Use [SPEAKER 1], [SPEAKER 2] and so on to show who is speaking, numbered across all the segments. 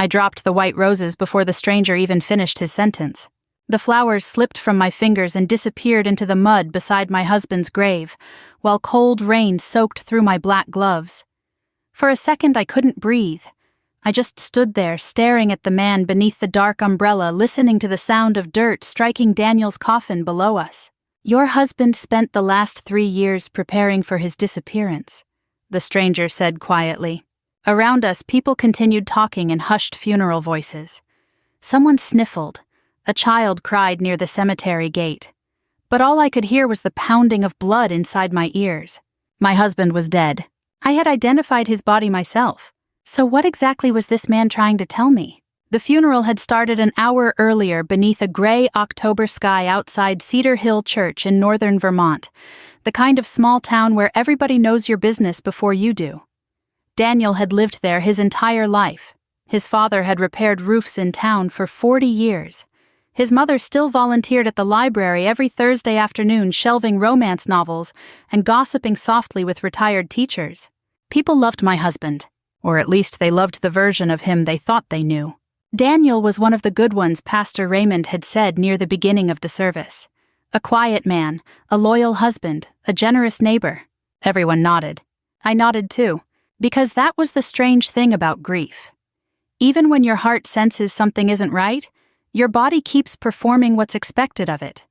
[SPEAKER 1] I dropped the white roses before the stranger even finished his sentence. The flowers slipped from my fingers and disappeared into the mud beside my husband's grave, while cold rain soaked through my black gloves. For a second I couldn't breathe. I just stood there staring at the man beneath the dark umbrella, listening to the sound of dirt striking Daniel's coffin below us. "Your husband spent the last 3 years preparing for his disappearance," the stranger said quietly. Around us, people continued talking in hushed funeral voices. Someone sniffled. A child cried near the cemetery gate. But all I could hear was the pounding of blood inside my ears. My husband was dead. I had identified his body myself. So what exactly was this man trying to tell me? The funeral had started an hour earlier beneath a gray October sky outside Cedar Hill Church in northern Vermont, the kind of small town where everybody knows your business before you do. Daniel had lived there his entire life. His father had repaired roofs in town for 40 years. His mother still volunteered at the library every Thursday afternoon, shelving romance novels and gossiping softly with retired teachers. People loved my husband, or at least they loved the version of him they thought they knew. Daniel was one of the good ones, Pastor Raymond had said near the beginning of the service. A quiet man, a loyal husband, a generous neighbor. Everyone nodded. I nodded too. Because that was the strange thing about grief. Even when your heart senses something isn't right, your body keeps performing what's expected of it.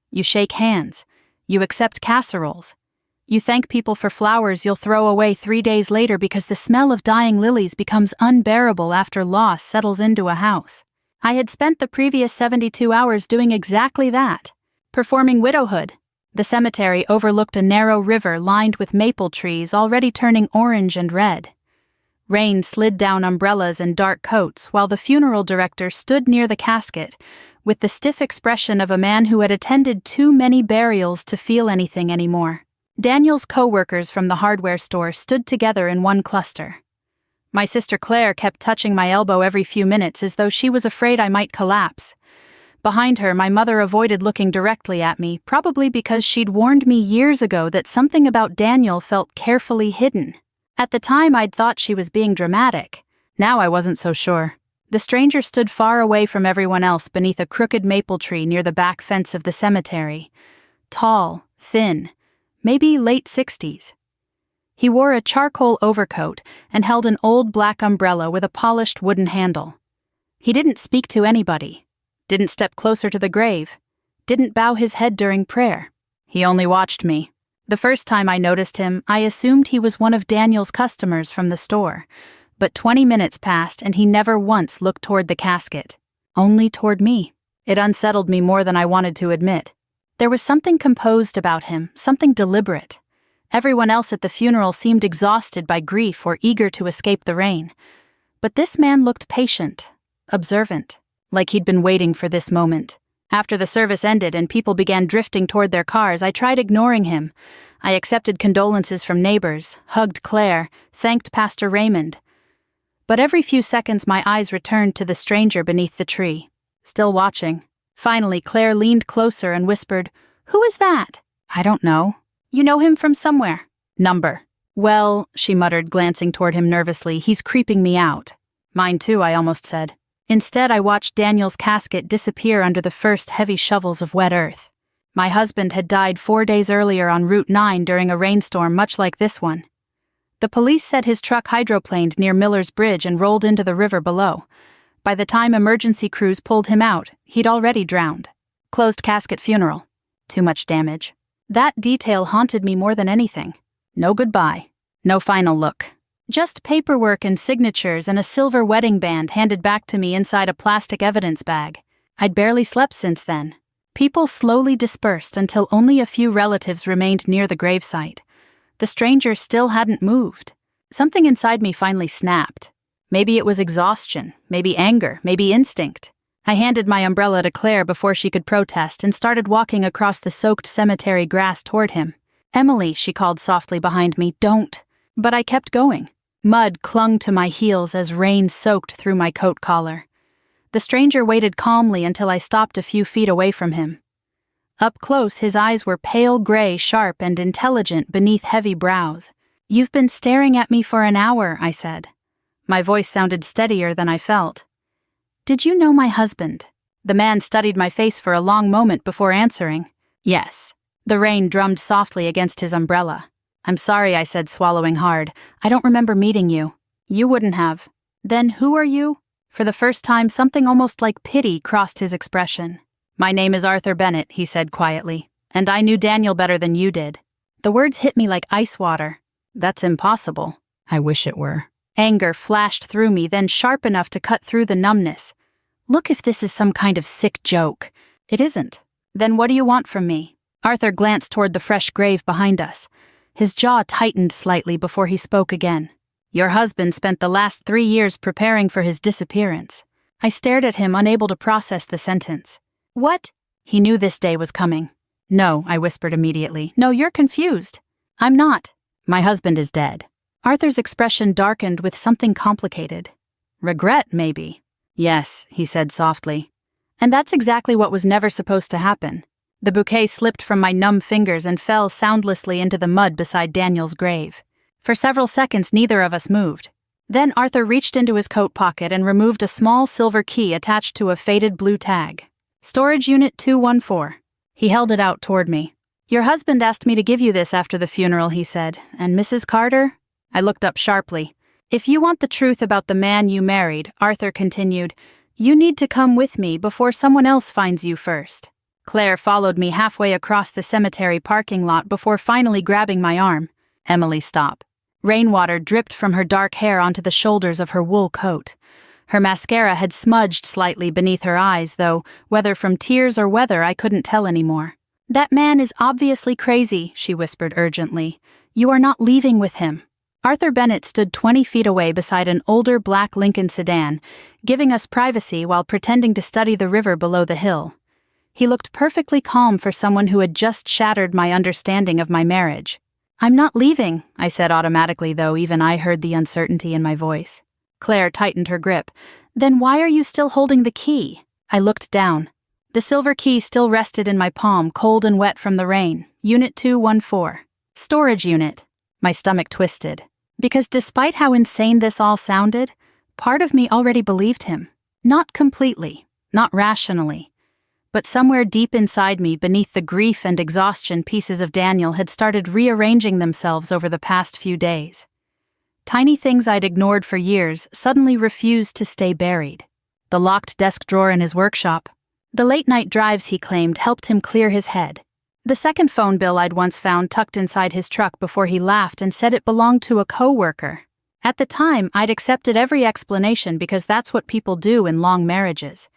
[SPEAKER 1] You shake hands. You accept casseroles. You thank people for flowers you'll throw away 3 days later because the smell of dying lilies becomes unbearable after loss settles into a house. I had spent the previous 72 hours doing exactly that, performing widowhood. The cemetery overlooked a narrow river lined with maple trees already turning orange and red. Rain slid down umbrellas and dark coats while the funeral director stood near the casket with the stiff expression of a man who had attended too many burials to feel anything anymore. Daniel's co-workers from the hardware store stood together in one cluster. My sister Claire kept touching my elbow every few minutes as though she was afraid I might collapse. Behind her, my mother avoided looking directly at me, probably because she'd warned me years ago that something about Daniel felt carefully hidden. At the time, I'd thought she was being dramatic. Now I wasn't so sure. The stranger stood far away from everyone else beneath a crooked maple tree near the back fence of the cemetery. Tall, thin, maybe late 60s. He wore a charcoal overcoat and held an old black umbrella with a polished wooden handle. He didn't speak to anybody. Didn't step closer to the grave, didn't bow his head during prayer. He only watched me. The first time I noticed him, I assumed he was one of Daniel's customers from the store, but 20 minutes passed and he never once looked toward the casket, only toward me. It unsettled me more than I wanted to admit. There was something composed about him, something deliberate. Everyone else at the funeral seemed exhausted by grief or eager to escape the rain. But this man looked patient, observant. Like he'd been waiting for this moment. After the service ended and people began drifting toward their cars, I tried ignoring him. I accepted condolences from neighbors, hugged Claire, thanked Pastor Raymond. But every few seconds my eyes returned to the stranger beneath the tree, still watching. Finally, Claire leaned closer and whispered, "Who is that?" "I don't know." "You know him from somewhere?" "Number." "Well," she muttered, glancing toward him nervously, "he's creeping me out." "Mine too," I almost said. Instead, I watched Daniel's casket disappear under the first heavy shovels of wet earth. My husband had died 4 days earlier on Route 9 during a rainstorm much like this one. The police said his truck hydroplaned near Miller's Bridge and rolled into the river below. By the time emergency crews pulled him out, he'd already drowned. Closed casket funeral. Too much damage. That detail haunted me more than anything. No goodbye. No final look. Just paperwork and signatures and a silver wedding band handed back to me inside a plastic evidence bag. I'd barely slept since then. People slowly dispersed until only a few relatives remained near the gravesite. The stranger still hadn't moved. Something inside me finally snapped. Maybe it was exhaustion, maybe anger, maybe instinct. I handed my umbrella to Claire before she could protest and started walking across the soaked cemetery grass toward him. "Emily," she called softly behind me, "don't." But I kept going. Mud clung to my heels as rain soaked through my coat collar. The stranger waited calmly until I stopped a few feet away from him. Up close, his eyes were pale gray, sharp, and intelligent beneath heavy brows. "You've been staring at me for an hour," I said. My voice sounded steadier than I felt. Did you know my husband? The man studied my face for a long moment before answering. Yes. The rain drummed softly against his umbrella. I'm sorry, I said, swallowing hard. I don't remember meeting you. You wouldn't have. Then who are you? For the first time, something almost like pity crossed his expression. My name is Arthur Bennett, he said quietly, and I knew Daniel better than you did. The words hit me like ice water. That's impossible. I wish it were. Anger flashed through me, then sharp enough to cut through the numbness. Look, if this is some kind of sick joke. It isn't. Then what do you want from me? Arthur glanced toward the fresh grave behind us. His jaw tightened slightly before he spoke again. Your husband spent the last 3 years preparing for his disappearance. I stared at him, unable to process the sentence. What? He knew this day was coming. No, I whispered immediately. No, you're confused. I'm not. My husband is dead. Arthur's expression darkened with something complicated. Regret, maybe. Yes, he said softly. And that's exactly what was never supposed to happen. The bouquet slipped from my numb fingers and fell soundlessly into the mud beside Daniel's grave. For several seconds, neither of us moved. Then Arthur reached into his coat pocket and removed a small silver key attached to a faded blue tag. Storage Unit 214. He held it out toward me. Your husband asked me to give you this after the funeral, he said. And Mrs. Carter? I looked up sharply. If you want the truth about the man you married, Arthur continued, you need to come with me before someone else finds you first. Claire followed me halfway across the cemetery parking lot before finally grabbing my arm. Emily, stop. Rainwater dripped from her dark hair onto the shoulders of her wool coat. Her mascara had smudged slightly beneath her eyes, though whether from tears or weather I couldn't tell anymore. That man is obviously crazy, she whispered urgently. You are not leaving with him. Arthur Bennett stood 20 feet away beside an older black Lincoln sedan, giving us privacy while pretending to study the river below the hill. He looked perfectly calm for someone who had just shattered my understanding of my marriage. I'm not leaving, I said automatically, though even I heard the uncertainty in my voice. Claire tightened her grip. Then why are you still holding the key? I looked down. The silver key still rested in my palm, cold and wet from the rain. Unit 214. Storage unit. My stomach twisted. Because despite how insane this all sounded, part of me already believed him. Not completely, not rationally. But somewhere deep inside me, beneath the grief and exhaustion, pieces of Daniel had started rearranging themselves over the past few days. Tiny things I'd ignored for years suddenly refused to stay buried. The locked desk drawer in his workshop. The late-night drives he claimed helped him clear his head. The second phone bill I'd once found tucked inside his truck before he laughed and said it belonged to a co-worker. At the time, I'd accepted every explanation because that's what people do in long marriages.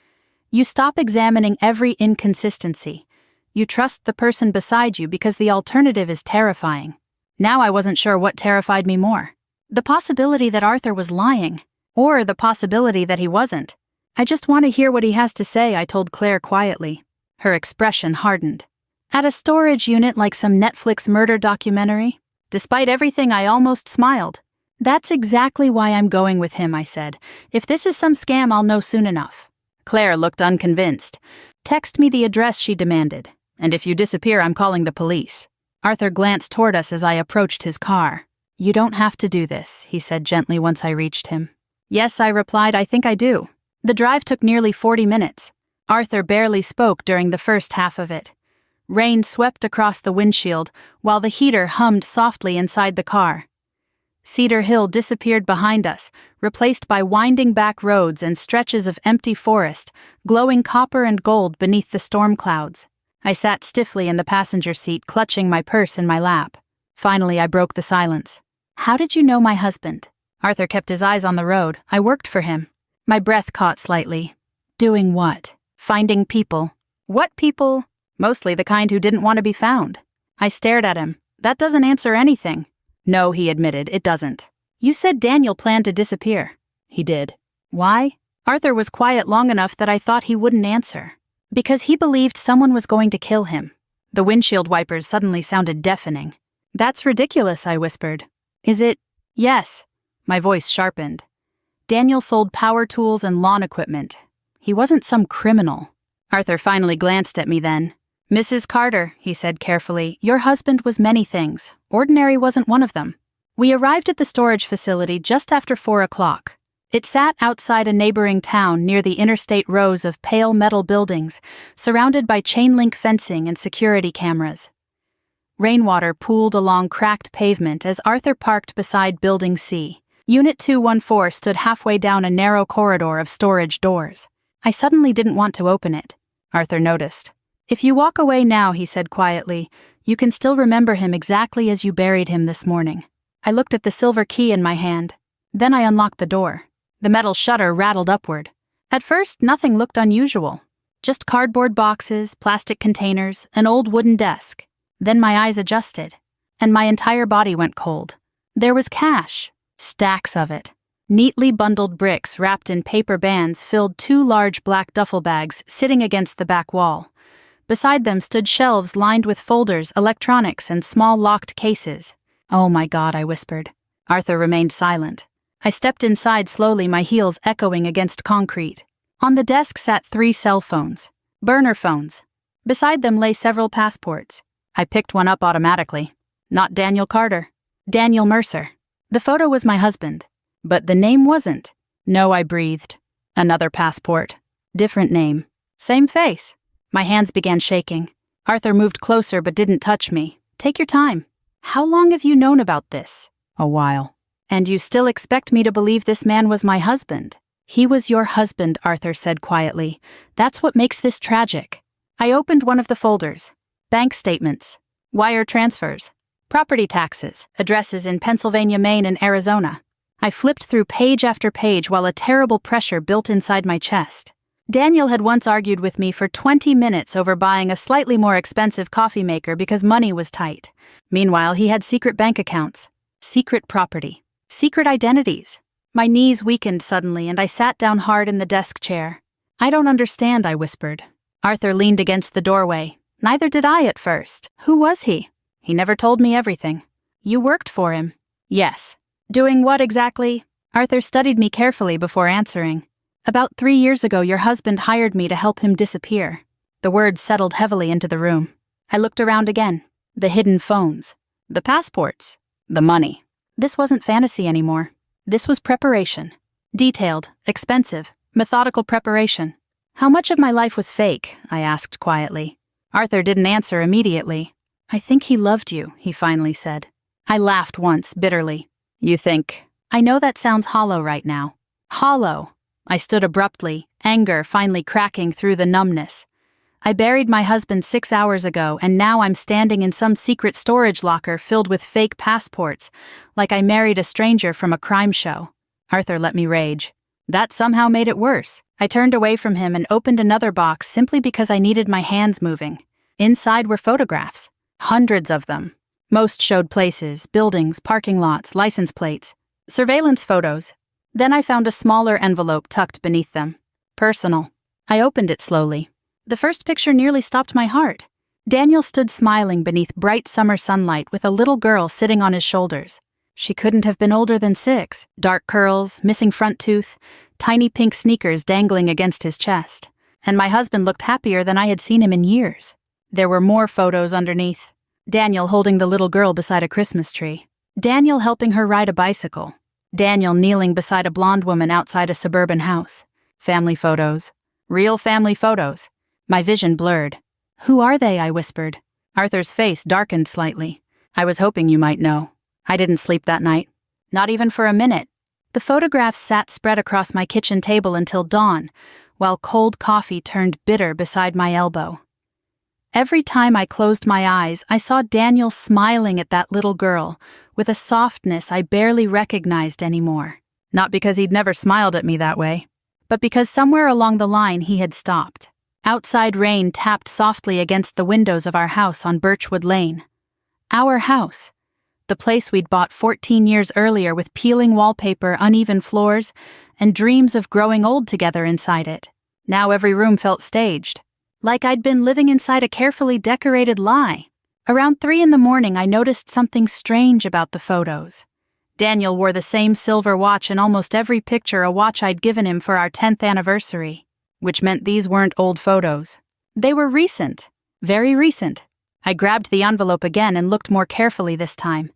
[SPEAKER 1] You stop examining every inconsistency. You trust the person beside you because the alternative is terrifying. Now I wasn't sure what terrified me more. The possibility that Arthur was lying, or the possibility that he wasn't. I just want to hear what he has to say, I told Claire quietly. Her expression hardened. At a storage unit like some Netflix murder documentary? Despite everything, I almost smiled. That's exactly why I'm going with him, I said. If this is some scam, I'll know soon enough. Claire looked unconvinced. Text me the address, she demanded. And if you disappear, I'm calling the police. Arthur glanced toward us as I approached his car. You don't have to do this, he said gently once I reached him. Yes, I replied, I think I do. The drive took nearly 40 minutes. Arthur barely spoke during the first half of it. Rain swept across the windshield, while the heater hummed softly inside the car. Cedar Hill disappeared behind us, replaced by winding back roads and stretches of empty forest, glowing copper and gold beneath the storm clouds. I sat stiffly in the passenger seat, clutching my purse in my lap. Finally, I broke the silence. How did you know my husband? Arthur kept his eyes on the road. I worked for him. My breath caught slightly. Doing what? Finding people. What people? Mostly the kind who didn't want to be found. I stared at him. That doesn't answer anything. No, he admitted, it doesn't. You said Daniel planned to disappear. He did. Why? Arthur was quiet long enough that I thought he wouldn't answer. Because he believed someone was going to kill him. The windshield wipers suddenly sounded deafening. That's ridiculous, I whispered. Is it? Yes. My voice sharpened. Daniel sold power tools and lawn equipment. He wasn't some criminal. Arthur finally glanced at me then. Mrs. Carter, he said carefully, your husband was many things. Ordinary wasn't one of them. We arrived at the storage facility just after 4 o'clock. It sat outside a neighboring town near the interstate rows of pale metal buildings, surrounded by chain-link fencing and security cameras. Rainwater pooled along cracked pavement as Arthur parked beside Building C. Unit 214 stood halfway down a narrow corridor of storage doors. I suddenly didn't want to open it. Arthur noticed. "If you walk away now," he said quietly, "you can still remember him exactly as you buried him this morning." I looked at the silver key in my hand. Then I unlocked the door. The metal shutter rattled upward. At first, nothing looked unusual. Just cardboard boxes, plastic containers, an old wooden desk. Then my eyes adjusted, and my entire body went cold. There was cash, stacks of it. Neatly bundled bricks wrapped in paper bands filled 2 large black duffel bags sitting against the back wall. Beside them stood shelves lined with folders, electronics, and small locked cases. "Oh my God," I whispered. Arthur remained silent. I stepped inside slowly, my heels echoing against concrete. On the desk sat 3 cell phones. Burner phones. Beside them lay several passports. I picked one up automatically. Not Daniel Carter. Daniel Mercer. The photo was my husband. But the name wasn't. "No," I breathed. Another passport. Different name. Same face. My hands began shaking. Arthur moved closer but didn't touch me. "Take your time. How long have you known about this?" "A while." "And you still expect me to believe this man was my husband?" "He was your husband," Arthur said quietly. "That's what makes this tragic." I opened one of the folders. Bank statements. Wire transfers. Property taxes. Addresses in Pennsylvania, Maine, and Arizona. I flipped through page after page while a terrible pressure built inside my chest. Daniel had once argued with me for 20 minutes over buying a slightly more expensive coffee maker because money was tight. Meanwhile, he had secret bank accounts, secret property, secret identities. My knees weakened suddenly and I sat down hard in the desk chair. "I don't understand," I whispered. Arthur leaned against the doorway. "Neither did I at first. Who was he?" "He never told me everything." "You worked for him?" "Yes." "Doing what exactly?" Arthur studied me carefully before answering. "About 3 years ago, your husband hired me to help him disappear." The words settled heavily into the room. I looked around again. The hidden phones. The passports. The money. This wasn't fantasy anymore. This was preparation. Detailed, expensive, methodical preparation. "How much of my life was fake?" I asked quietly. Arthur didn't answer immediately. "I think he loved you," he finally said. I laughed once, bitterly. "You think?" "I know that sounds hollow right now." "Hollow." I stood abruptly, anger finally cracking through the numbness. "I buried my husband 6 hours ago, and now I'm standing in some secret storage locker filled with fake passports, like I married a stranger from a crime show." Arthur let me rage. That somehow made it worse. I turned away from him and opened another box simply because I needed my hands moving. Inside were photographs. Hundreds of them. Most showed places, buildings, parking lots, license plates. Surveillance photos. Then I found a smaller envelope tucked beneath them. Personal. I opened it slowly. The first picture nearly stopped my heart. Daniel stood smiling beneath bright summer sunlight with a little girl sitting on his shoulders. She couldn't have been older than 6. Dark curls, missing front tooth, tiny pink sneakers dangling against his chest. And my husband looked happier than I had seen him in years. There were more photos underneath. Daniel holding the little girl beside a Christmas tree. Daniel helping her ride a bicycle. Daniel kneeling beside a blonde woman outside a suburban house. Family photos. Real family photos. My vision blurred. "Who are they?" I whispered. Arthur's face darkened slightly. "I was hoping you might know. I didn't sleep that night. Not even for a minute." The photographs sat spread across my kitchen table until dawn, while cold coffee turned bitter beside my elbow. Every time I closed my eyes, I saw Daniel smiling at that little girl, with a softness I barely recognized anymore. Not because he'd never smiled at me that way, but because somewhere along the line he had stopped. Outside rain tapped softly against the windows of our house on Birchwood Lane. Our house. The place we'd bought 14 years earlier with peeling wallpaper, uneven floors, and dreams of growing old together inside it. Now every room felt staged. Like I'd been living inside a carefully decorated lie. Around 3 in the morning, I noticed something strange about the photos. Daniel wore the same silver watch in almost every picture, a watch I'd given him for our 10th anniversary, which meant these weren't old photos. They were recent. Very recent. I grabbed the envelope again and looked more carefully this time.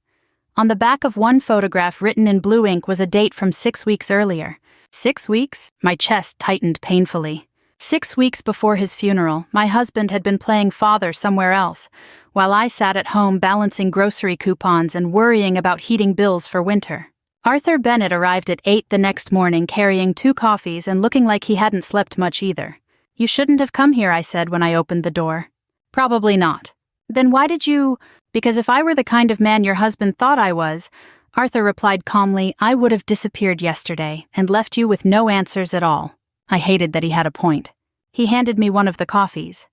[SPEAKER 1] On the back of one photograph written in blue ink was a date from 6 weeks earlier, 6 weeks? My chest tightened painfully. 6 weeks before his funeral, my husband had been playing father somewhere else, while I sat at home balancing grocery coupons and worrying about heating bills for winter. Arthur Bennett arrived at 8 the next morning carrying 2 coffees and looking like he hadn't slept much either. "You shouldn't have come here," I said when I opened the door. "Probably not." "Then why did you—" "Because if I were the kind of man your husband thought I was," Arthur replied calmly, "I would have disappeared yesterday and left you with no answers at all." I hated that he had a point. He handed me one of the coffees.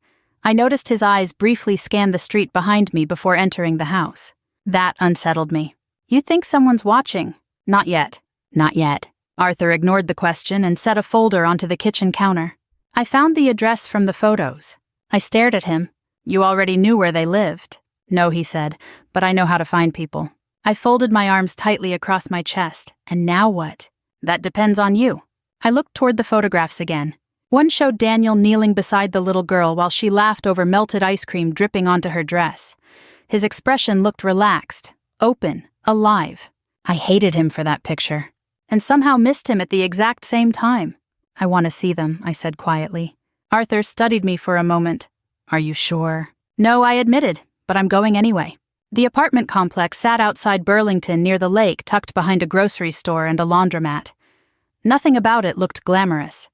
[SPEAKER 1] I noticed his eyes briefly scan the street behind me before entering the house. That unsettled me. "You think someone's watching?" "Not yet." "Not yet." Arthur ignored the question and set a folder onto the kitchen counter. "I found the address from the photos." I stared at him. "You already knew where they lived." "No," he said, "but I know how to find people." I folded my arms tightly across my chest. "And now what?" "That depends on you." I looked toward the photographs again. One showed Daniel kneeling beside the little girl while she laughed over melted ice cream dripping onto her dress. His expression looked relaxed, open, alive. I hated him for that picture, and somehow missed him at the exact same time. "I want to see them," I said quietly. Arthur studied me for a moment. "Are you sure?" "No," I admitted, "but I'm going anyway." The apartment complex sat outside Burlington near the lake, tucked behind a grocery store and a laundromat. Nothing about it looked glamorous.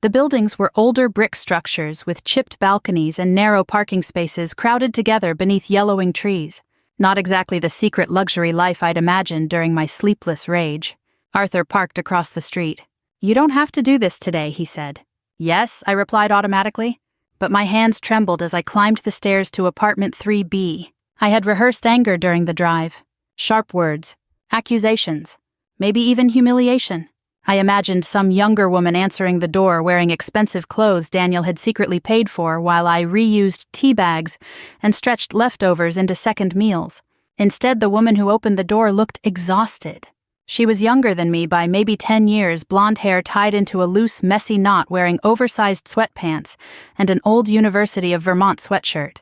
[SPEAKER 1] The buildings were older brick structures with chipped balconies and narrow parking spaces crowded together beneath yellowing trees. Not exactly the secret luxury life I'd imagined during my sleepless rage. Arthur parked across the street. "You don't have to do this today," he said. "Yes," I replied automatically, but my hands trembled as I climbed the stairs to apartment 3B. I had rehearsed anger during the drive. Sharp words, accusations, maybe even humiliation. I imagined some younger woman answering the door wearing expensive clothes Daniel had secretly paid for while I reused tea bags and stretched leftovers into second meals. Instead, the woman who opened the door looked exhausted. She was younger than me by maybe 10 years, blonde hair tied into a loose, messy knot, wearing oversized sweatpants and an old University of Vermont sweatshirt.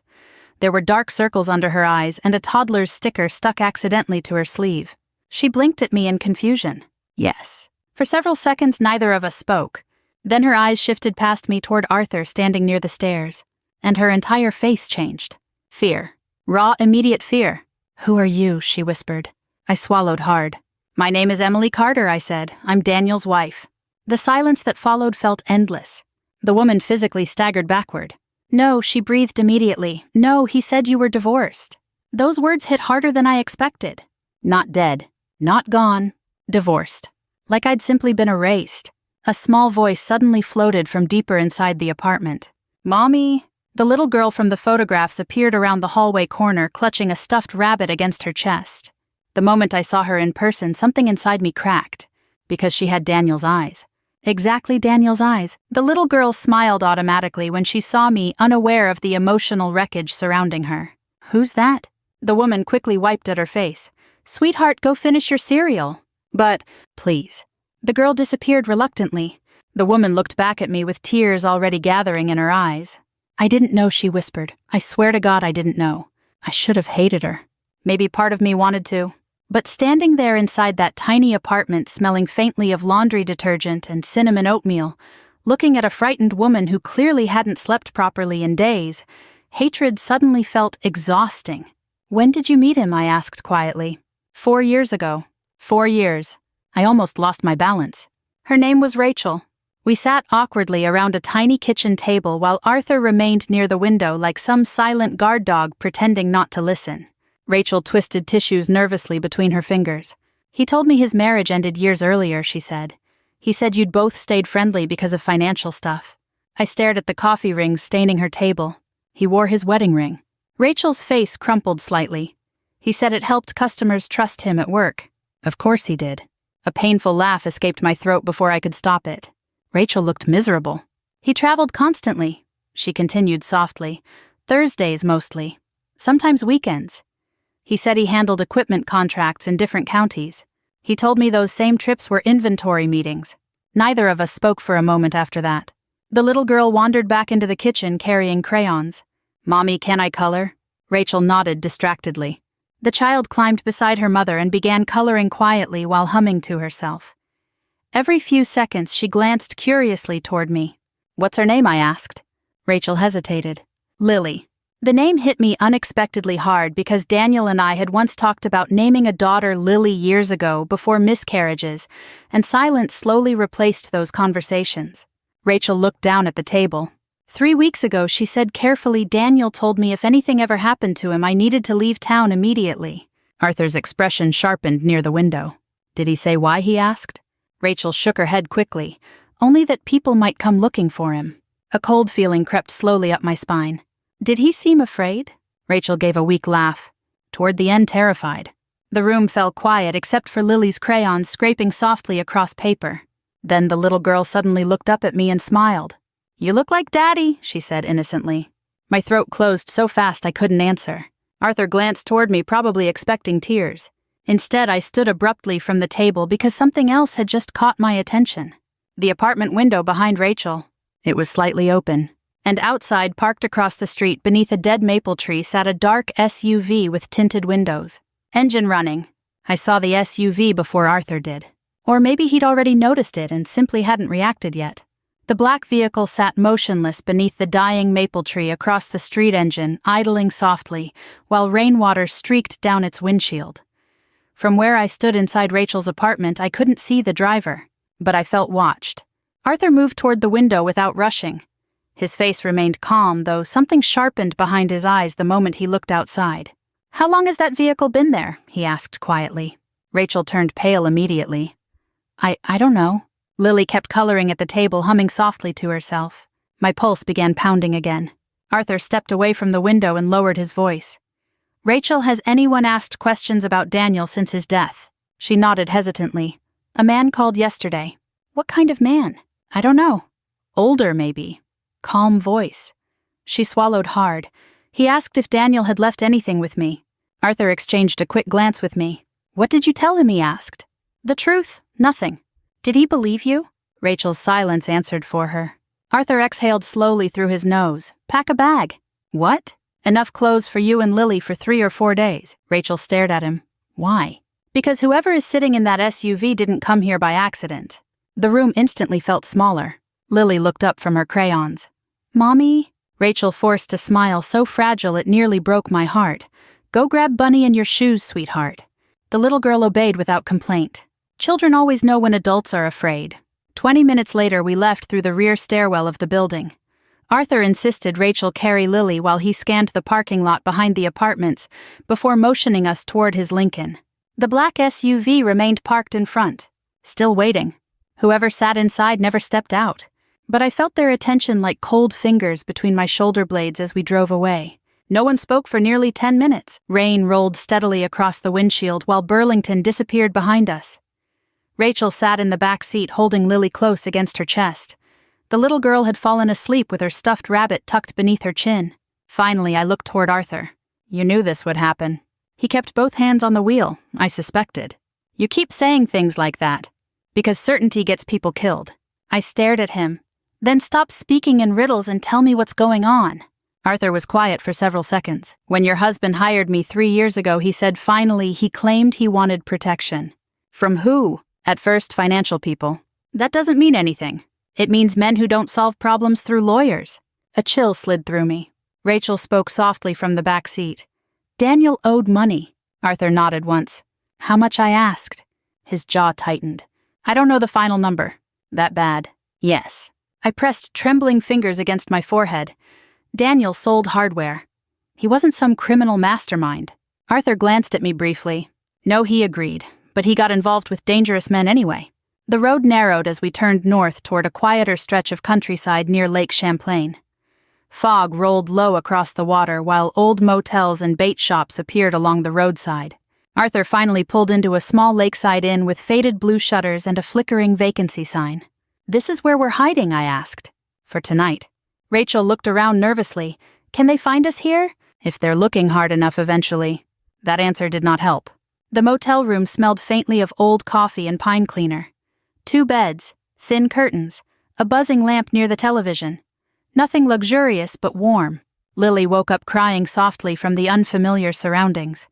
[SPEAKER 1] There were dark circles under her eyes and a toddler's sticker stuck accidentally to her sleeve. She blinked at me in confusion. "Yes." For several seconds, neither of us spoke. Then her eyes shifted past me toward Arthur standing near the stairs, and her entire face changed. Fear. Raw, immediate fear. "Who are you?" she whispered. I swallowed hard. "My name is Emily Carter," I said. "I'm Daniel's wife." The silence that followed felt endless. The woman physically staggered backward. "No," she breathed immediately. "No, he said you were divorced." Those words hit harder than I expected. Not dead. Not gone. Divorced. Like I'd simply been erased. A small voice suddenly floated from deeper inside the apartment. "Mommy?" The little girl from the photographs appeared around the hallway corner, clutching a stuffed rabbit against her chest. The moment I saw her in person, something inside me cracked, because she had Daniel's eyes. Exactly Daniel's eyes. The little girl smiled automatically when she saw me, unaware of the emotional wreckage surrounding her. "Who's that?" The woman quickly wiped at her face. "Sweetheart, go finish your cereal." "But, please." The girl disappeared reluctantly. The woman looked back at me with tears already gathering in her eyes. "I didn't know," she whispered. "I swear to God I didn't know. I should have hated her. Maybe part of me wanted to." But standing there inside that tiny apartment smelling faintly of laundry detergent and cinnamon oatmeal, looking at a frightened woman who clearly hadn't slept properly in days, hatred suddenly felt exhausting. "When did you meet him?" I asked quietly. 4 years ago. 4 years. I almost lost my balance. Her name was Rachel. We sat awkwardly around a tiny kitchen table while Arthur remained near the window like some silent guard dog pretending not to listen. Rachel twisted tissues nervously between her fingers. "He told me his marriage ended years earlier," she said. "He said you'd both stayed friendly because of financial stuff." I stared at the coffee rings staining her table. He wore his wedding ring. Rachel's face crumpled slightly. "He said it helped customers trust him at work." Of course he did. A painful laugh escaped my throat before I could stop it. Rachel looked miserable. "He traveled constantly," she continued softly. "Thursdays mostly. Sometimes weekends. He said he handled equipment contracts in different counties. He told me those same trips were inventory meetings." Neither of us spoke for a moment after that. The little girl wandered back into the kitchen carrying crayons. "Mommy, can I color?" Rachel nodded distractedly. The child climbed beside her mother and began coloring quietly while humming to herself. Every few seconds she glanced curiously toward me. "What's her name?" I asked. Rachel hesitated. "Lily." The name hit me unexpectedly hard because Daniel and I had once talked about naming a daughter Lily years ago before miscarriages, and silence slowly replaced those conversations. Rachel looked down at the table. 3 weeks ago, she said carefully, "Daniel told me if anything ever happened to him, I needed to leave town immediately." Arthur's expression sharpened near the window. "Did he say why?" he asked. Rachel shook her head quickly. "Only that people might come looking for him." A cold feeling crept slowly up my spine. "Did he seem afraid?" Rachel gave a weak laugh. "Toward the end, terrified." The room fell quiet except for Lily's crayons scraping softly across paper. Then the little girl suddenly looked up at me and smiled. "You look like Daddy," she said innocently. My throat closed so fast I couldn't answer. Arthur glanced toward me, probably expecting tears. Instead, I stood abruptly from the table because something else had just caught my attention. The apartment window behind Rachel. It was slightly open. And outside, parked across the street beneath a dead maple tree, sat a dark SUV with tinted windows. Engine running. I saw the SUV before Arthur did. Or maybe he'd already noticed it and simply hadn't reacted yet. The black vehicle sat motionless beneath the dying maple tree across the street engine, idling softly, while rainwater streaked down its windshield. From where I stood inside Rachel's apartment, I couldn't see the driver, but I felt watched. Arthur moved toward the window without rushing. His face remained calm, though something sharpened behind his eyes the moment he looked outside. "How long has that vehicle been there?" he asked quietly. Rachel turned pale immediately. I don't know." Lily kept coloring at the table, humming softly to herself. My pulse began pounding again. Arthur stepped away from the window and lowered his voice. "Rachel, has anyone asked questions about Daniel since his death?" She nodded hesitantly. "A man called yesterday." "What kind of man?" "I don't know. Older, maybe." Calm voice. She swallowed hard. "He asked if Daniel had left anything with me." Arthur exchanged a quick glance with me. "What did you tell him?" he asked. "The truth. Nothing." "Did he believe you?" Rachel's silence answered for her. Arthur exhaled slowly through his nose. "Pack a bag." "What?" "Enough clothes for you and Lily for 3 or 4 days." Rachel stared at him. "Why?" "Because whoever is sitting in that SUV didn't come here by accident." The room instantly felt smaller. Lily looked up from her crayons. "Mommy?" Rachel forced a smile so fragile it nearly broke my heart. "Go grab Bunny and your shoes, sweetheart." The little girl obeyed without complaint. Children always know when adults are afraid. 20 minutes later, we left through the rear stairwell of the building. Arthur insisted Rachel carry Lily while he scanned the parking lot behind the apartments before motioning us toward his Lincoln. The black SUV remained parked in front, still waiting. Whoever sat inside never stepped out. But I felt their attention like cold fingers between my shoulder blades as we drove away. No one spoke for nearly 10 minutes. Rain rolled steadily across the windshield while Burlington disappeared behind us. Rachel sat in the back seat holding Lily close against her chest. The little girl had fallen asleep with her stuffed rabbit tucked beneath her chin. Finally, I looked toward Arthur. "You knew this would happen." He kept both hands on the wheel, I suspected. "You keep saying things like that. Because certainty gets people killed." I stared at him. "Then stop speaking in riddles and tell me what's going on." Arthur was quiet for several seconds. "When your husband hired me 3 years ago," he said finally, "he claimed he wanted protection." "From who?" "At first, financial people." "That doesn't mean anything. It means men who don't solve problems through lawyers." A chill slid through me. Rachel spoke softly from the back seat. "Daniel owed money." Arthur nodded once. "How much?" I asked. His jaw tightened. "I don't know the final number." "That bad?" "Yes." I pressed trembling fingers against my forehead. Daniel sold hardware. He wasn't some criminal mastermind. Arthur glanced at me briefly. "No," he agreed, "but he got involved with dangerous men anyway." The road narrowed as we turned north toward a quieter stretch of countryside near Lake Champlain. Fog rolled low across the water while old motels and bait shops appeared along the roadside. Arthur finally pulled into a small lakeside inn with faded blue shutters and a flickering vacancy sign. "This is where we're hiding?" I asked. "For tonight." Rachel looked around nervously. "Can they find us here?" "If they're looking hard enough eventually." That answer did not help. The motel room smelled faintly of old coffee and pine cleaner. 2 beds, thin curtains, a buzzing lamp near the television. Nothing luxurious but warm. Lily woke up crying softly from the unfamiliar surroundings.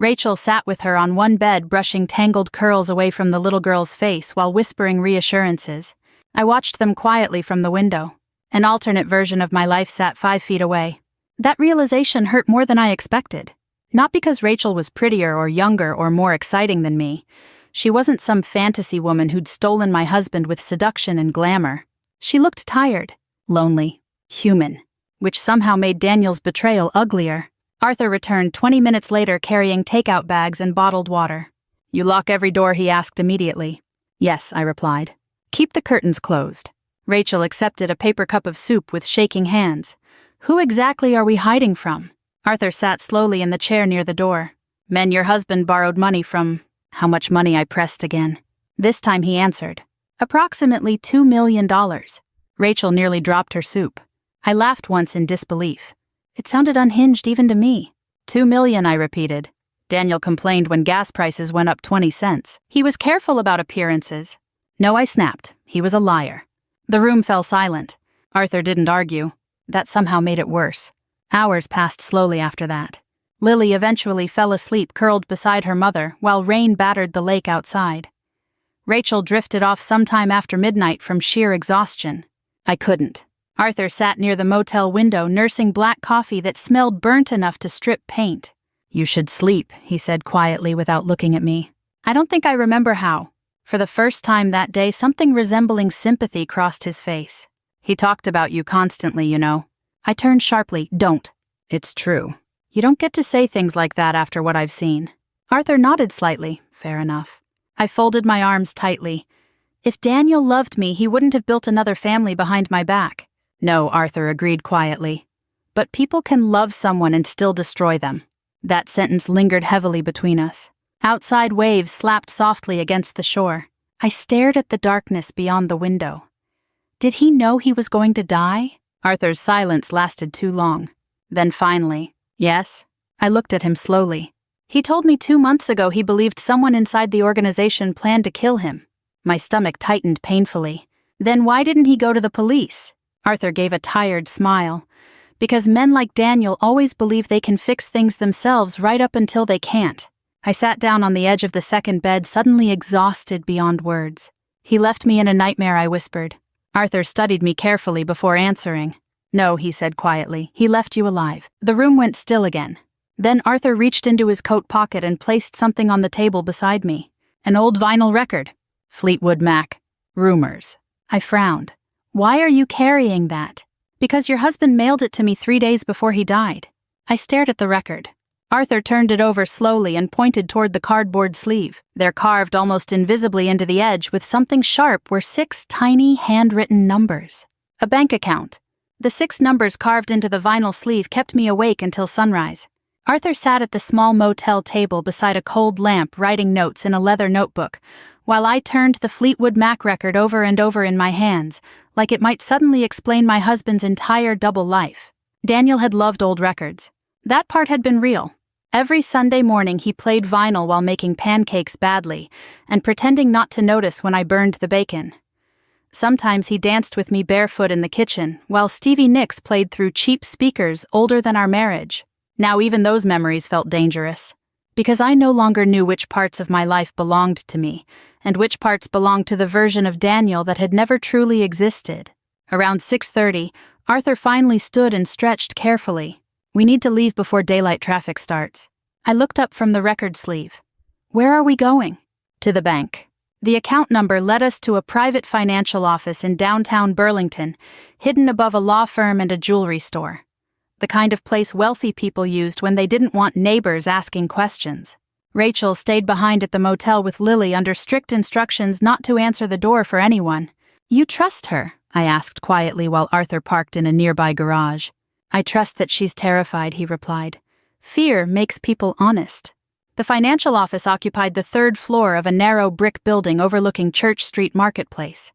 [SPEAKER 1] Rachel sat with her on one bed, brushing tangled curls away from the little girl's face while whispering reassurances. I watched them quietly from the window. An alternate version of my life sat 5 feet away. That realization hurt more than I expected. Not because Rachel was prettier or younger or more exciting than me. She wasn't some fantasy woman who'd stolen my husband with seduction and glamour. She looked tired, lonely, human, which somehow made Daniel's betrayal uglier. Arthur returned 20 minutes later carrying takeout bags and bottled water. "You lock every door?" he asked immediately. "Yes," I replied. "Keep the curtains closed." Rachel accepted a paper cup of soup with shaking hands. "Who exactly are we hiding from?" Arthur sat slowly in the chair near the door. "Men your husband borrowed money from." How much money? I pressed again. This time he answered. "Approximately $2 million. Rachel nearly dropped her soup. I laughed once in disbelief. It sounded unhinged even to me. $2 million, I repeated. Daniel complained when gas prices went up 20 cents. He was careful about appearances. No, I snapped. He was a liar. The room fell silent. Arthur didn't argue. That somehow made it worse. Hours passed slowly after that. Lily eventually fell asleep curled beside her mother while rain battered the lake outside. Rachel drifted off sometime after midnight from sheer exhaustion. I couldn't. Arthur sat near the motel window nursing black coffee that smelled burnt enough to strip paint. "You should sleep," he said quietly without looking at me. I don't think I remember how. For the first time that day, something resembling sympathy crossed his face. "He talked about you constantly, you know." I turned sharply. "Don't." "It's true. You don't get to say things like that after what I've seen." Arthur nodded slightly. Fair enough. I folded my arms tightly. If Daniel loved me, he wouldn't have built another family behind my back. No, Arthur agreed quietly. But people can love someone and still destroy them. That sentence lingered heavily between us. Outside waves slapped softly against the shore. I stared at the darkness beyond the window. Did he know he was going to die? Arthur's silence lasted too long. Then finally, "Yes?" I looked at him slowly. "He told me 2 months ago he believed someone inside the organization planned to kill him." My stomach tightened painfully. "Then why didn't he go to the police?" Arthur gave a tired smile. "Because men like Daniel always believe they can fix things themselves right up until they can't." I sat down on the edge of the second bed, suddenly exhausted beyond words. "He left me in a nightmare," I whispered. Arthur studied me carefully before answering. "No," he said quietly, "he left you alive." The room went still again. Then Arthur reached into his coat pocket and placed something on the table beside me. An old vinyl record. Fleetwood Mac. Rumors. I frowned. "Why are you carrying that?" "Because your husband mailed it to me 3 days before he died." I stared at the record. Arthur turned it over slowly and pointed toward the cardboard sleeve. There, carved almost invisibly into the edge with something sharp, were 6 tiny handwritten numbers. A bank account. The 6 numbers carved into the vinyl sleeve kept me awake until sunrise. Arthur sat at the small motel table beside a cold lamp writing notes in a leather notebook, while I turned the Fleetwood Mac record over and over in my hands, like it might suddenly explain my husband's entire double life. Daniel had loved old records. That part had been real. Every Sunday morning he played vinyl while making pancakes badly, and pretending not to notice when I burned the bacon. Sometimes he danced with me barefoot in the kitchen, while Stevie Nicks played through cheap speakers older than our marriage. Now even those memories felt dangerous. Because I no longer knew which parts of my life belonged to me, and which parts belonged to the version of Daniel that had never truly existed. Around 6:30, Arthur finally stood and stretched carefully. "We need to leave before daylight traffic starts." I looked up from the record sleeve. "Where are we going?" "To the bank." The account number led us to a private financial office in downtown Burlington, hidden above a law firm and a jewelry store. The kind of place wealthy people used when they didn't want neighbors asking questions. Rachel stayed behind at the motel with Lily under strict instructions not to answer the door for anyone. "You trust her?" I asked quietly while Arthur parked in a nearby garage. "I trust that she's terrified," he replied. "Fear makes people honest." The financial office occupied the 3rd floor of a narrow brick building overlooking Church Street Marketplace.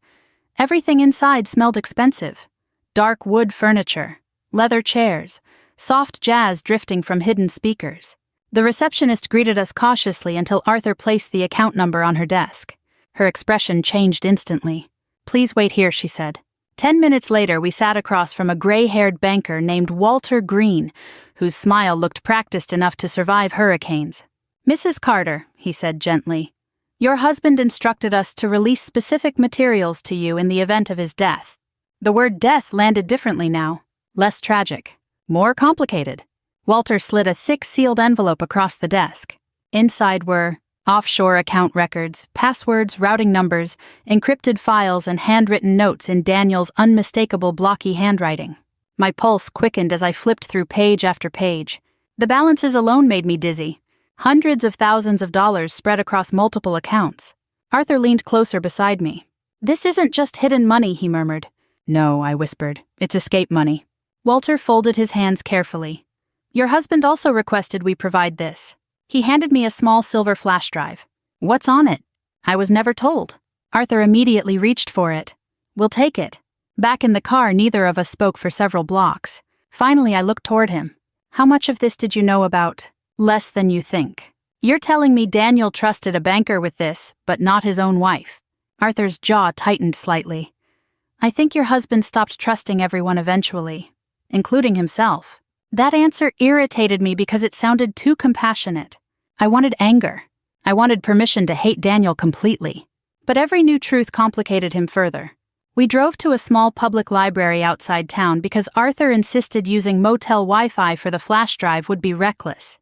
[SPEAKER 1] Everything inside smelled expensive. Dark wood furniture, leather chairs, soft jazz drifting from hidden speakers. The receptionist greeted us cautiously until Arthur placed the account number on her desk. Her expression changed instantly. "Please wait here," she said. 10 minutes later, we sat across from a gray-haired banker named Walter Green, whose smile looked practiced enough to survive hurricanes. "Mrs. Carter," he said gently, "your husband instructed us to release specific materials to you in the event of his death." The word death landed differently now, less tragic, more complicated. Walter slid a thick sealed envelope across the desk. Inside were offshore account records, passwords, routing numbers, encrypted files, and handwritten notes in Daniel's unmistakable blocky handwriting. My pulse quickened as I flipped through page after page. The balances alone made me dizzy. Hundreds of thousands of dollars spread across multiple accounts. Arthur leaned closer beside me. "This isn't just hidden money," he murmured. "No," I whispered. "It's escape money." Walter folded his hands carefully. "Your husband also requested we provide this." He handed me a small silver flash drive. "What's on it?" "I was never told." Arthur immediately reached for it. "We'll take it." Back in the car, neither of us spoke for several blocks. Finally, I looked toward him. "How much of this did you know about?" "Less than you think." "You're telling me Daniel trusted a banker with this, but not his own wife?" Arthur's jaw tightened slightly. "I think your husband stopped trusting everyone eventually, including himself." That answer irritated me because it sounded too compassionate. I wanted anger. I wanted permission to hate Daniel completely. But every new truth complicated him further. We drove to a small public library outside town because Arthur insisted using motel Wi-Fi for the flash drive would be reckless.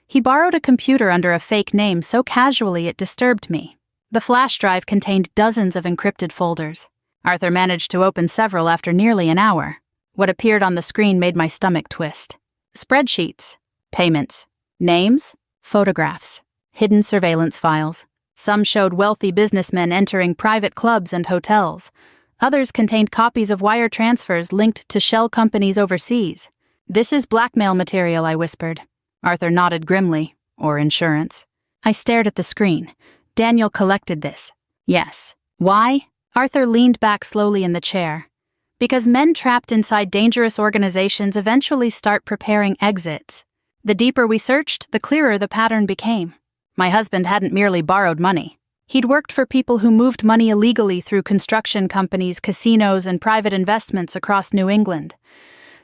[SPEAKER 1] He borrowed a computer under a fake name so casually it disturbed me. The flash drive contained dozens of encrypted folders. Arthur managed to open several after nearly an hour. What appeared on the screen made my stomach twist. Spreadsheets, payments, names, photographs, hidden surveillance files. Some showed wealthy businessmen entering private clubs and hotels. Others contained copies of wire transfers linked to shell companies overseas. "This is blackmail material," I whispered. Arthur nodded grimly. "Or insurance." I stared at the screen. Daniel collected this. Yes. Why? Arthur leaned back slowly in the chair. "Because men trapped inside dangerous organizations eventually start preparing exits. The deeper we searched, the clearer the pattern became. My husband hadn't merely borrowed money. He'd worked for people who moved money illegally through construction companies, casinos, and private investments across New England.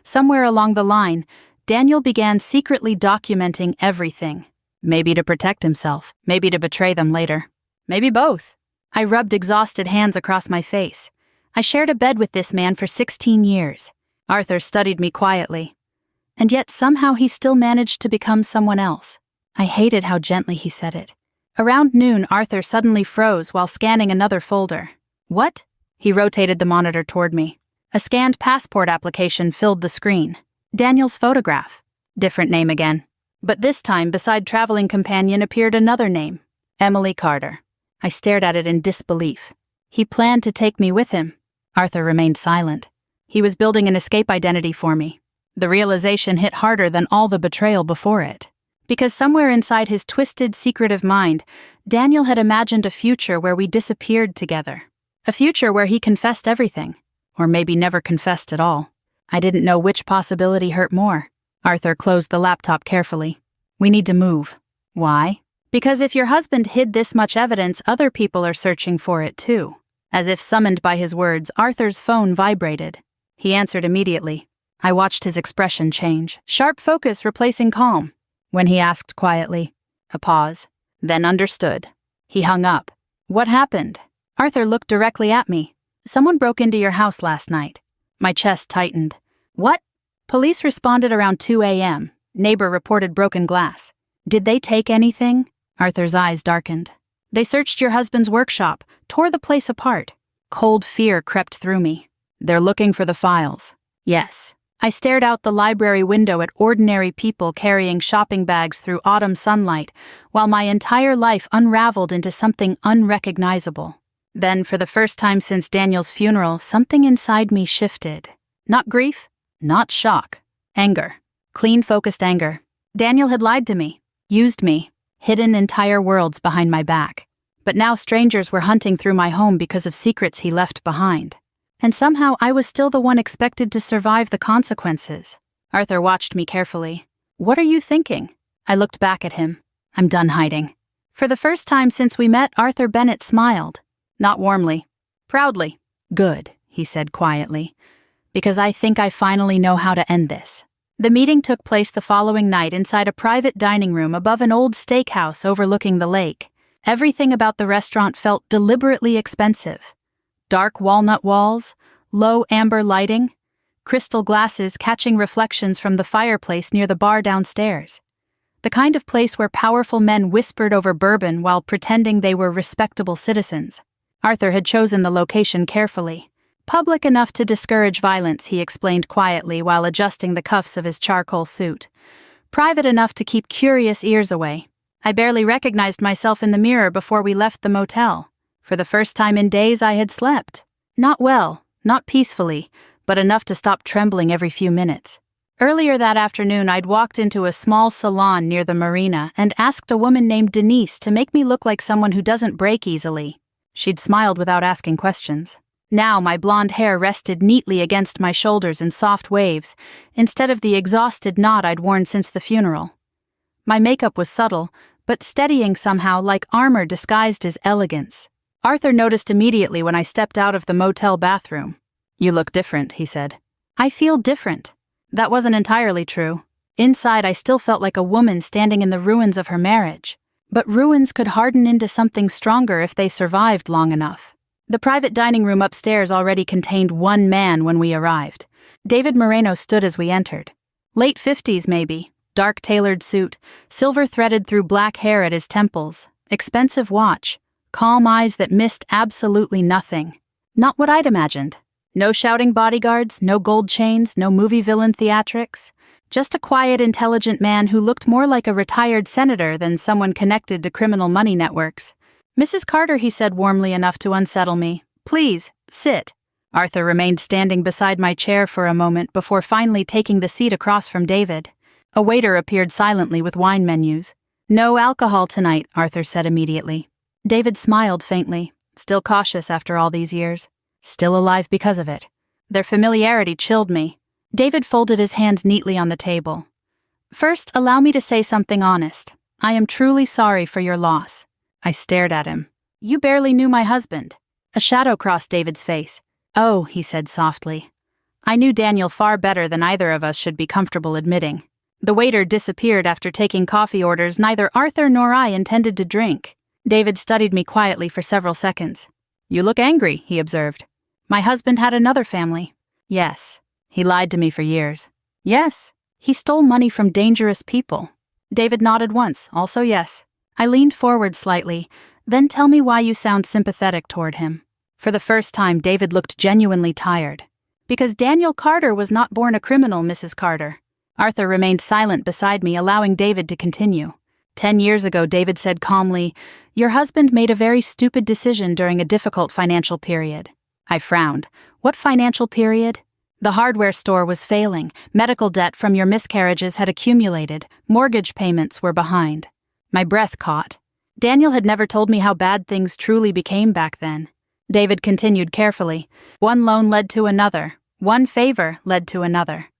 [SPEAKER 1] Somewhere along the line, Daniel began secretly documenting everything. Maybe to protect himself, maybe to betray them later. Maybe both. I rubbed exhausted hands across my face. I shared a bed with this man for 16 years. Arthur studied me quietly. And yet somehow he still managed to become someone else. I hated how gently he said it. Around noon, Arthur suddenly froze while scanning another folder. "What?" He rotated the monitor toward me. A scanned passport application filled the screen. Daniel's photograph. Different name again. But this time, beside traveling companion, appeared another name. Emily Carter. I stared at it in disbelief. He planned to take me with him. Arthur remained silent. He was building an escape identity for me. The realization hit harder than all the betrayal before it. Because somewhere inside his twisted, secretive mind, Daniel had imagined a future where we disappeared together. A future where he confessed everything. Or maybe never confessed at all. I didn't know which possibility hurt more. Arthur closed the laptop carefully. "We need to move." "Why?" "Because if your husband hid this much evidence, other people are searching for it too." As if summoned by his words, Arthur's phone vibrated. He answered immediately. I watched his expression change, sharp focus replacing calm. When he asked quietly, a pause, then understood. He hung up. "What happened?" Arthur looked directly at me. "Someone broke into your house last night." My chest tightened. "What?" "Police responded around 2 a.m. Neighbor reported broken glass." "Did they take anything?" Arthur's eyes darkened. "They searched your husband's workshop, tore the place apart." Cold fear crept through me. "They're looking for the files." "Yes." I stared out the library window at ordinary people carrying shopping bags through autumn sunlight, while my entire life unraveled into something unrecognizable. Then, for the first time since Daniel's funeral, something inside me shifted. Not grief, not shock. Anger. Clean, focused anger. Daniel had lied to me, used me, hidden entire worlds behind my back. But now strangers were hunting through my home because of secrets he left behind. And somehow I was still the one expected to survive the consequences. Arthur watched me carefully. "What are you thinking?" I looked back at him. "I'm done hiding." For the first time since we met, Arthur Bennett smiled. Not warmly. Proudly. "Good," he said quietly. "Because I think I finally know how to end this. The meeting took place the following night inside a private dining room above an old steakhouse overlooking the lake. Everything about the restaurant felt deliberately expensive. Dark walnut walls, low amber lighting, crystal glasses catching reflections from the fireplace near the bar downstairs. The kind of place where powerful men whispered over bourbon while pretending they were respectable citizens. Arthur had chosen the location carefully. Public enough to discourage violence, he explained quietly while adjusting the cuffs of his charcoal suit. Private enough to keep curious ears away. I barely recognized myself in the mirror before we left the motel. For the first time in days, I had slept. Not well, not peacefully, but enough to stop trembling every few minutes. Earlier that afternoon, I'd walked into a small salon near the marina and asked a woman named Denise to make me look like someone who doesn't break easily. She'd smiled without asking questions. Now my blonde hair rested neatly against my shoulders in soft waves, instead of the exhausted knot I'd worn since the funeral. My makeup was subtle, but steadying somehow, like armor disguised as elegance. Arthur noticed immediately when I stepped out of the motel bathroom. "You look different," he said. "I feel different." That wasn't entirely true. Inside, I still felt like a woman standing in the ruins of her marriage. But ruins could harden into something stronger if they survived long enough. The private dining room upstairs already contained one man when we arrived. David Moreno stood as we entered. Late 50s maybe, dark tailored suit, silver threaded through black hair at his temples, expensive watch, calm eyes that missed absolutely nothing. Not what I'd imagined. No shouting bodyguards, no gold chains, no movie villain theatrics. Just a quiet, intelligent man who looked more like a retired senator than someone connected to criminal money networks. "Mrs. Carter," he said warmly enough to unsettle me. "Please, sit." Arthur remained standing beside my chair for a moment before finally taking the seat across from David. A waiter appeared silently with wine menus. "No alcohol tonight," Arthur said immediately. David smiled faintly, still cautious after all these years. Still alive because of it. Their familiarity chilled me. David folded his hands neatly on the table. "First, allow me to say something honest. I am truly sorry for your loss." I stared at him. "You barely knew my husband." A shadow crossed David's face. "Oh," he said softly. "I knew Daniel far better than either of us should be comfortable admitting." The waiter disappeared after taking coffee orders neither Arthur nor I intended to drink. David studied me quietly for several seconds. "You look angry," he observed. "My husband had another family." "Yes. He lied to me for years." "Yes. He stole money from dangerous people." David nodded once, also yes. I leaned forward slightly. "Then tell me why you sound sympathetic toward him." For the first time, David looked genuinely tired. "Because Daniel Carter was not born a criminal, Mrs. Carter." Arthur remained silent beside me, allowing David to continue. 10 years ago, David said calmly, "Your husband made a very stupid decision during a difficult financial period." I frowned. "What financial period?" "The hardware store was failing, medical debt from your miscarriages had accumulated, mortgage payments were behind." My breath caught. Daniel had never told me how bad things truly became back then. David continued carefully. "One loan led to another. One favor led to another."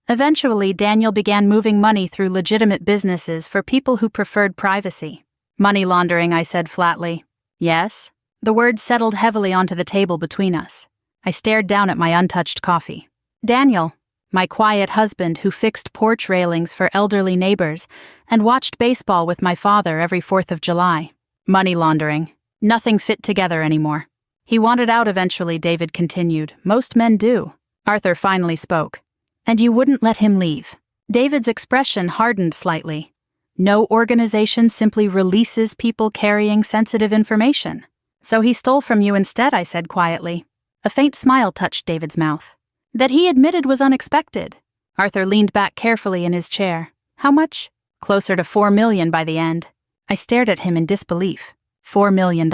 [SPEAKER 1] Eventually, Daniel began moving money through legitimate businesses for people who preferred privacy. "Money laundering," I said flatly. "Yes?" The words settled heavily onto the table between us. I stared down at my untouched coffee. "Daniel, my quiet husband who fixed porch railings for elderly neighbors and watched baseball with my father every 4th of July. Money laundering. Nothing fit together anymore." "He wanted out eventually," David continued. "Most men do." Arthur finally spoke. "And you wouldn't let him leave." David's expression hardened slightly. "No organization simply releases people carrying sensitive information." "So he stole from you instead," I said quietly. A faint smile touched David's mouth. "That he admitted was unexpected." Arthur leaned back carefully in his chair. "How much?" "Closer to $4 million by the end." I stared at him in disbelief. $4 million.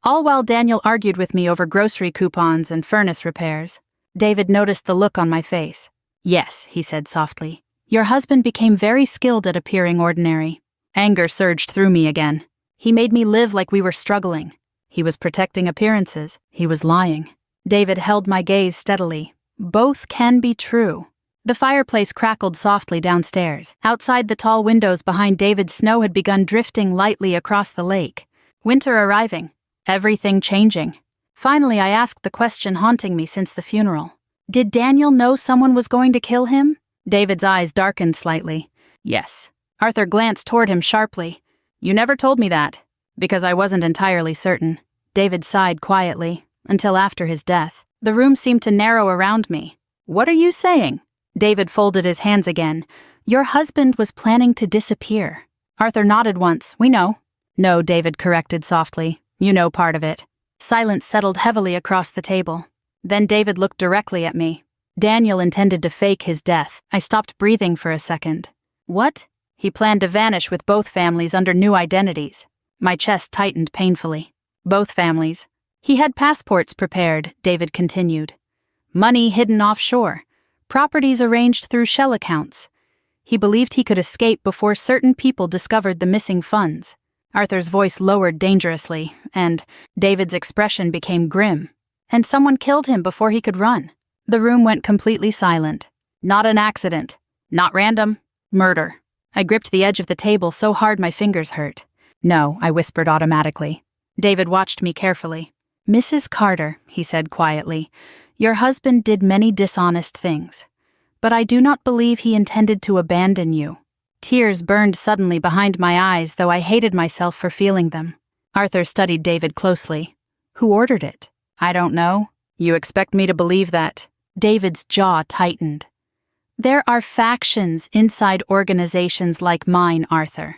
[SPEAKER 1] All while Daniel argued with me over grocery coupons and furnace repairs. David noticed the look on my face. "Yes," he said softly. "Your husband became very skilled at appearing ordinary." Anger surged through me again. He made me live like we were struggling. He was protecting appearances. He was lying. David held my gaze steadily. Both can be true. The fireplace crackled softly downstairs. Outside the tall windows behind David, snow had begun drifting lightly across the lake. Winter arriving. Everything changing. Finally, I asked the question haunting me since the funeral. Did Daniel know someone was going to kill him? David's eyes darkened slightly. Yes. Arthur glanced toward him sharply. You never told me that. Because I wasn't entirely certain. David sighed quietly, until after his death. The room seemed to narrow around me. What are you saying? David folded his hands again. Your husband was planning to disappear. Arthur nodded once. We know. No, David corrected softly. You know part of it. Silence settled heavily across the table. Then David looked directly at me. Daniel intended to fake his death. I stopped breathing for a second. What? He planned to vanish with both families under new identities. My chest tightened painfully. Both families. He had passports prepared, David continued. Money hidden offshore. Properties arranged through shell accounts. He believed he could escape before certain people discovered the missing funds. Arthur's voice lowered dangerously, and David's expression became grim. And someone killed him before he could run. The room went completely silent. Not an accident. Not random. Murder. I gripped the edge of the table so hard my fingers hurt. No, I whispered automatically. David watched me carefully. Mrs. Carter, he said quietly, your husband did many dishonest things. But I do not believe he intended to abandon you. Tears burned suddenly behind my eyes, though I hated myself for feeling them. Arthur studied David closely. Who ordered it? I don't know. You expect me to believe that? David's jaw tightened. There are factions inside organizations like mine, Arthur.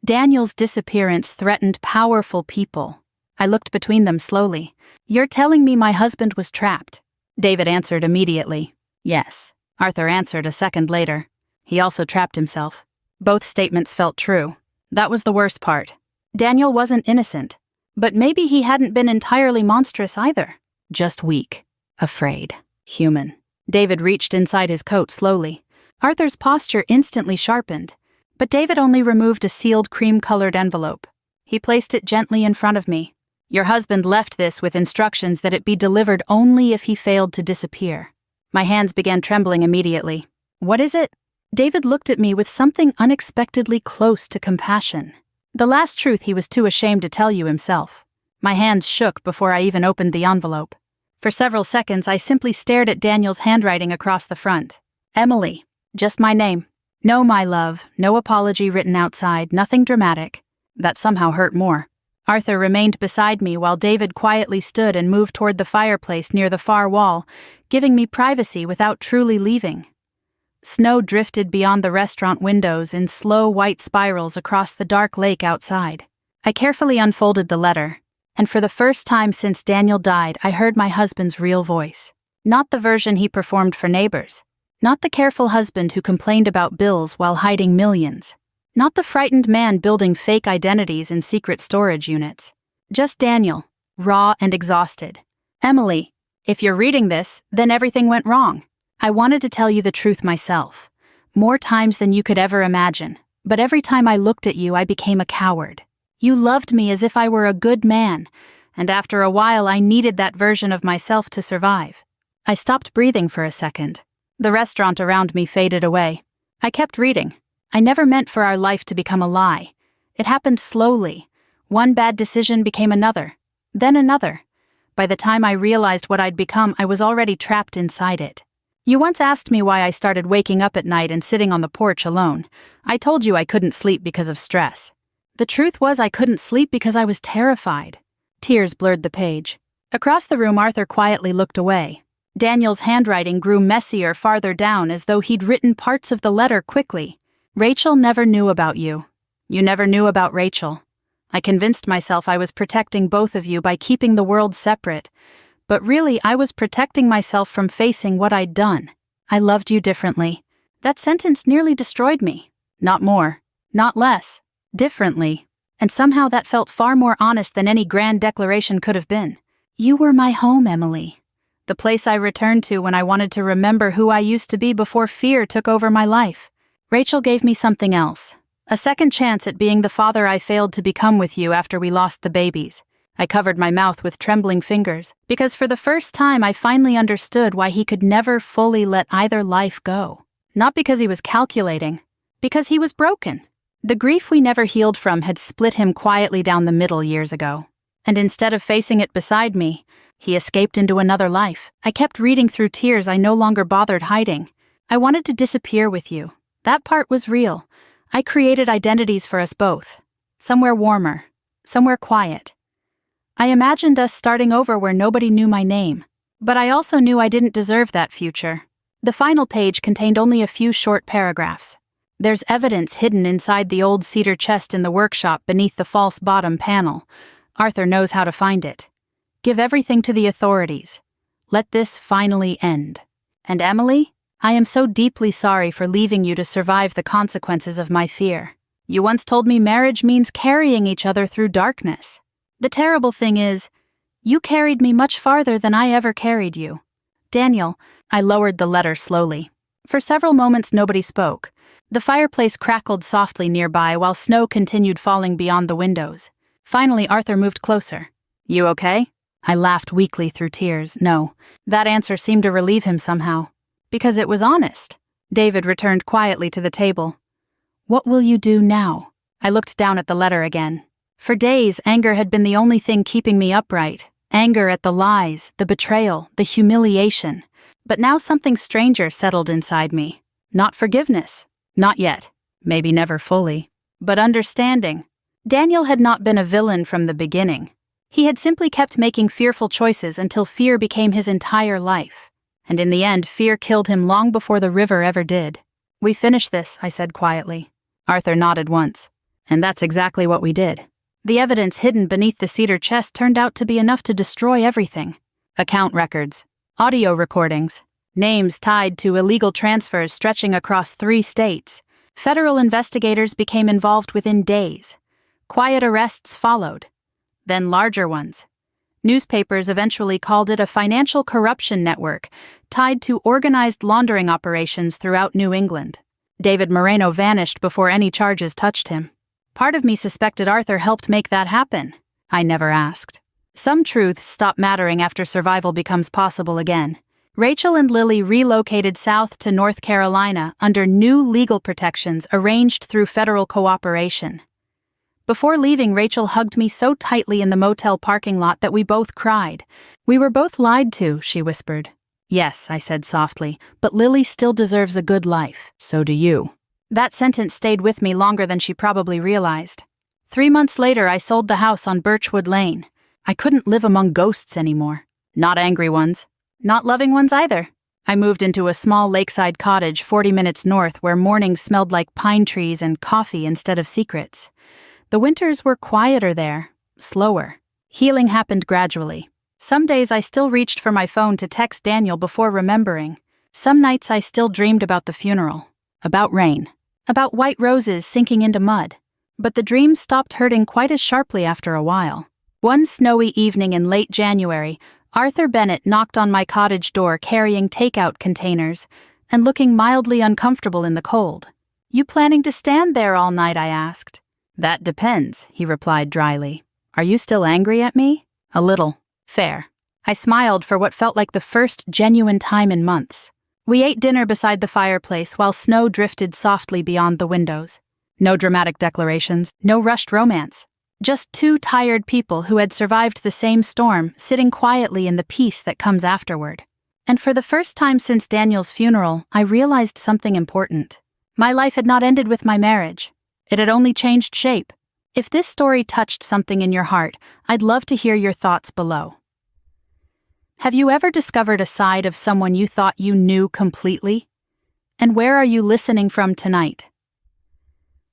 [SPEAKER 1] Daniel's disappearance threatened powerful people. I looked between them slowly. You're telling me my husband was trapped? David answered immediately. Yes. Arthur answered a second later. He also trapped himself. Both statements felt true. That was the worst part. Daniel wasn't innocent. But maybe he hadn't been entirely monstrous either. Just weak. Afraid. Human. David reached inside his coat slowly. Arthur's posture instantly sharpened. But David only removed a sealed cream-colored envelope. He placed it gently in front of me. Your husband left this with instructions that it be delivered only if he failed to disappear. My hands began trembling immediately. What is it? David looked at me with something unexpectedly close to compassion. The last truth he was too ashamed to tell you himself. My hands shook before I even opened the envelope. For several seconds, I simply stared at Daniel's handwriting across the front. Emily. Just my name. No, my love. No apology written outside. Nothing dramatic. That somehow hurt more. Arthur remained beside me while David quietly stood and moved toward the fireplace near the far wall, giving me privacy without truly leaving. Snow drifted beyond the restaurant windows in slow white spirals across the dark lake outside. I carefully unfolded the letter, and for the first time since Daniel died, I heard my husband's real voice. Not the version he performed for neighbors. Not the careful husband who complained about bills while hiding millions. Not the frightened man building fake identities in secret storage units. Just Daniel, raw and exhausted. Emily, if you're reading this, then everything went wrong. I wanted to tell you the truth myself. More times than you could ever imagine. But every time I looked at you, I became a coward. You loved me as if I were a good man, and after a while I needed that version of myself to survive. I stopped breathing for a second. The restaurant around me faded away. I kept reading. I never meant for our life to become a lie. It happened slowly. One bad decision became another, then another. By the time I realized what I'd become, I was already trapped inside it. You once asked me why I started waking up at night and sitting on the porch alone. I told you I couldn't sleep because of stress. The truth was I couldn't sleep because I was terrified. Tears blurred the page. Across the room, Arthur quietly looked away. Daniel's handwriting grew messier farther down as though he'd written parts of the letter quickly. Rachel never knew about you. You never knew about Rachel. I convinced myself I was protecting both of you by keeping the world separate. But really, I was protecting myself from facing what I'd done. I loved you differently. That sentence nearly destroyed me. Not more. Not less. Differently. And somehow that felt far more honest than any grand declaration could have been. You were my home, Emily. The place I returned to when I wanted to remember who I used to be before fear took over my life. Rachel gave me something else. A second chance at being the father I failed to become with you after we lost the babies. I covered my mouth with trembling fingers, because for the first time I finally understood why he could never fully let either life go. Not because he was calculating, because he was broken. The grief we never healed from had split him quietly down the middle years ago. And instead of facing it beside me, he escaped into another life. I kept reading through tears I no longer bothered hiding. I wanted to disappear with you. That part was real. I created identities for us both. Somewhere warmer. Somewhere quiet. I imagined us starting over where nobody knew my name. But I also knew I didn't deserve that future. The final page contained only a few short paragraphs. There's evidence hidden inside the old cedar chest in the workshop beneath the false bottom panel. Arthur knows how to find it. Give everything to the authorities. Let this finally end. And Emily, I am so deeply sorry for leaving you to survive the consequences of my fear. You once told me marriage means carrying each other through darkness. The terrible thing is, you carried me much farther than I ever carried you. Daniel, I lowered the letter slowly. For several moments nobody spoke. The fireplace crackled softly nearby while snow continued falling beyond the windows. Finally, Arthur moved closer. You okay? I laughed weakly through tears. No. That answer seemed to relieve him somehow. Because it was honest. David returned quietly to the table. What will you do now? I looked down at the letter again. For days, anger had been the only thing keeping me upright. Anger at the lies, the betrayal, the humiliation. But now something stranger settled inside me. Not forgiveness. Not yet. Maybe never fully. But understanding. Daniel had not been a villain from the beginning. He had simply kept making fearful choices until fear became his entire life. And in the end, fear killed him long before the river ever did. We finished this, I said quietly. Arthur nodded once. And that's exactly what we did. The evidence hidden beneath the cedar chest turned out to be enough to destroy everything. Account records, audio recordings, names tied to illegal transfers stretching across 3 states. Federal investigators became involved within days. Quiet arrests followed. Then larger ones. Newspapers eventually called it a financial corruption network tied to organized laundering operations throughout New England. David Moreno vanished before any charges touched him. Part of me suspected Arthur helped make that happen. I never asked. Some truths stop mattering after survival becomes possible again. Rachel and Lily relocated south to North Carolina under new legal protections arranged through federal cooperation. Before leaving, Rachel hugged me so tightly in the motel parking lot that we both cried. We were both lied to, she whispered. Yes, I said softly, but Lily still deserves a good life. So do you. That sentence stayed with me longer than she probably realized. 3 months later, I sold the house on Birchwood Lane. I couldn't live among ghosts anymore. Not angry ones. Not loving ones either. I moved into a small lakeside cottage 40 minutes north where mornings smelled like pine trees and coffee instead of secrets. The winters were quieter there, slower. Healing happened gradually. Some days I still reached for my phone to text Daniel before remembering. Some nights I still dreamed about the funeral. About rain. About white roses sinking into mud. But the dreams stopped hurting quite as sharply after a while. One snowy evening in late January, Arthur Bennett knocked on my cottage door carrying takeout containers and looking mildly uncomfortable in the cold. You planning to stand there all night, I asked. That depends, he replied dryly. Are you still angry at me? A little. Fair. I smiled for what felt like the first genuine time in months. We ate dinner beside the fireplace while snow drifted softly beyond the windows. No dramatic declarations, no rushed romance. Just 2 tired people who had survived the same storm, sitting quietly in the peace that comes afterward. And for the first time since Daniel's funeral, I realized something important. My life had not ended with my marriage. It had only changed shape. If this story touched something in your heart, I'd love to hear your thoughts below. Have you ever discovered a side of someone you thought you knew completely? And where are you listening from tonight?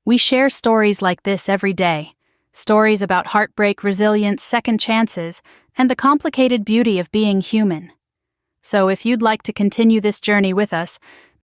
[SPEAKER 1] We share stories like this every day. Stories about heartbreak, resilience, second chances, and the complicated beauty of being human. So if you'd like to continue this journey with us,